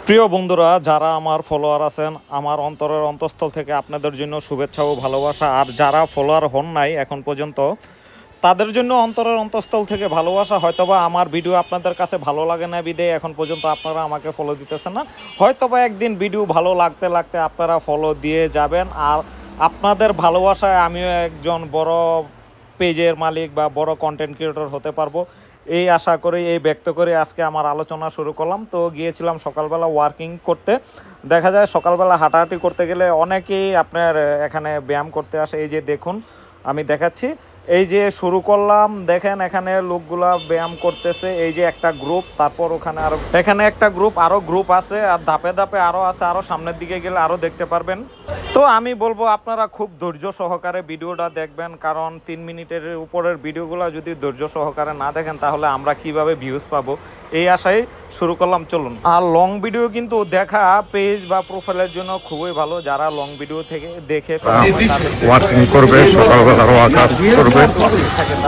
প্রিয় বন্ধুরা, যারা আমার ফলোয়ার আছেন, আমার অন্তরের অন্তঃস্থল থেকে আপনাদের জন্য শুভেচ্ছা ও ভালোবাসা। আর যারা ফলোয়ার হন নাই এখন পর্যন্ত, তাদের জন্য অন্তরের অন্তঃস্থল থেকে ভালোবাসা। হয়তোবা আমার ভিডিও আপনাদের কাছে ভালো লাগে না বিদে এখন পর্যন্ত আপনারা আমাকে ফলো দিতেছেন না। হয়তোবা একদিন ভিডিও ভালো লাগতে লাগতে আপনারা ফলো দিয়ে যাবেন। আর আপনাদের ভালোবাসায় আমিও একজন বড় পেজের মালিক বা বড় কন্টেন্ট ক্রিয়েটর হতে পারবো, এই আশা করে, এই ব্যক্ত করে আজকে আমার আলোচনা শুরু করলাম। তো গিয়েছিলাম সকালবেলা ওয়ার্কিং করতে। দেখা যায় সকালবেলা হাঁটাহাঁটি করতে গেলে অনেকেই আপনার এখানে ব্যায়াম করতে আসে। এই যে দেখুন, আমি দেখাচ্ছি, এই যে শুরু করলাম, দেখেন এখানে লোকগুলা ব্যায়াম করতেছে। এই যে একটা গ্রুপ, তারপর ওখানে আরো এখানে একটা গ্রুপ, আরো গ্রুপ আছে, আর ধাপে ধাপে আরো আছে, আরো সামনের দিকে গেলে আরো দেখতে পারবেন। তো আমি বলবো আপনারা খুব ধৈর্য সহকারে ভিডিওটা দেখবেন, কারণ 3 মিনিটের উপরের ভিডিওগুলো যদি ধৈর্য সহকারে না দেখেন তাহলে আমরা কিভাবে ভিউজ পাবো, এই আশায় শুরু করলাম। চলুন। আর লং ভিডিও কিন্তু দেখা পেজ বা প্রোফাইলের জন্য খুবই ভালো। যারা লং ভিডিও থেকে দেখে ওয়ার্কিং করবে, সকালবেলা ওয়ার্কআউট করবে,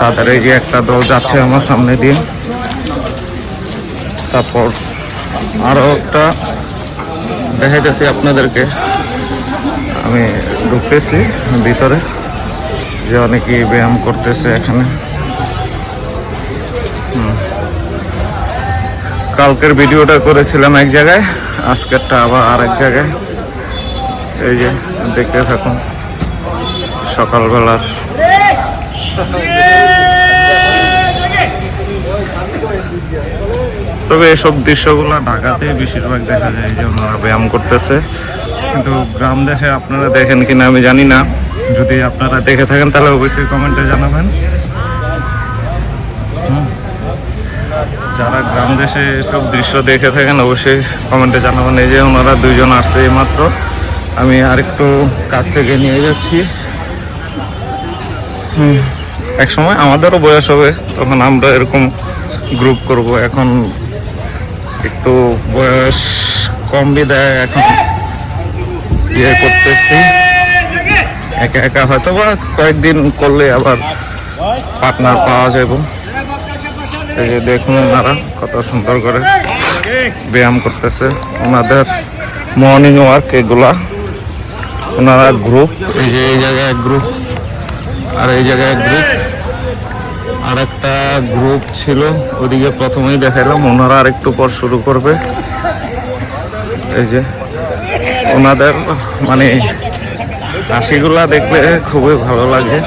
তাদের এই যে একটা দল যাচ্ছে আমার সামনে দিয়ে। তারপর আরো একটা দেখাইতেছি আপনাদেরকে, আমি ঢুকতেছি ভিতরে, যে অনেকেই ব্যায়াম করতেছে এখানে। কালকের ভিডিওটা করেছিলাম এক জায়গায়, আজকেরটা আবার আরেক জায়গায়। এই যে দেখতে থাকুন সকালবেলা। তবে এসব দৃশ্যগুলো ঢাকাতে বেশিরভাগ দেখা যায়, যে ওনারা ব্যায়াম করতেছে। কিন্তু গ্রাম দেশে আপনারা দেখেন কিনা আমি জানি না। যদি আপনারা দেখে থাকেন তাহলে অবশ্যই কমেন্টে জানাবেন। যারা গ্রাম দেশে এসব দৃশ্য দেখে থাকেন অবশ্যই কমেন্টে জানাবেন। এই যে ওনারা দুইজন আসছে মাত্র, আমি আরেকটু কাছ থেকে নিয়ে যাচ্ছি। এক সময় আমাদেরও বয়স হবে, তখন আমরা এরকম গ্রুপ করব। এখন একটু বয়স কম বিদায় এখন ইয়ে করতেছি একা একা। হয়তো বা কয়েকদিন করলে আবার পার্টনার পাওয়া যাবে। এই যে দেখুন ওনারা কত সুন্দর করে ব্যায়াম করতেছে, ওনাদের মর্নিং ওয়ার্ক এগুলা। ওনারা গ্রুপ, এই যে এই জায়গায় এক গ্রুপ, আর এই জায়গায় এক গ্রুপ, আর একটা গ্রুপ ছিল ওদিকে প্রথমেই দেখাইলাম। ওনারা আর একটু পর শুরু করবে। এই যে ওনাদের মানে হাসিগুলা দেখলে খুবই ভালো লাগে।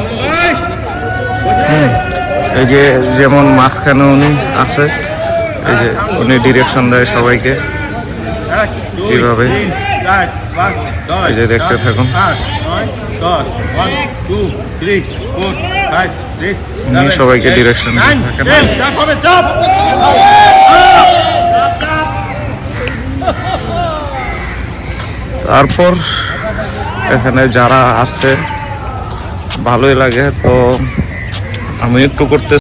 এই যে যেমন মাঝখানে উনি আছে, এই যে উনি ডিরেকশন দেয় সবাইকে কিভাবে। এই যে দেখতে থাকুন, উনি সবাইকে ডিরেকশন দিয়ে থাকেন। তারপর এখানে যারা আছে ভালোই লাগে, তো আমি একটু করতে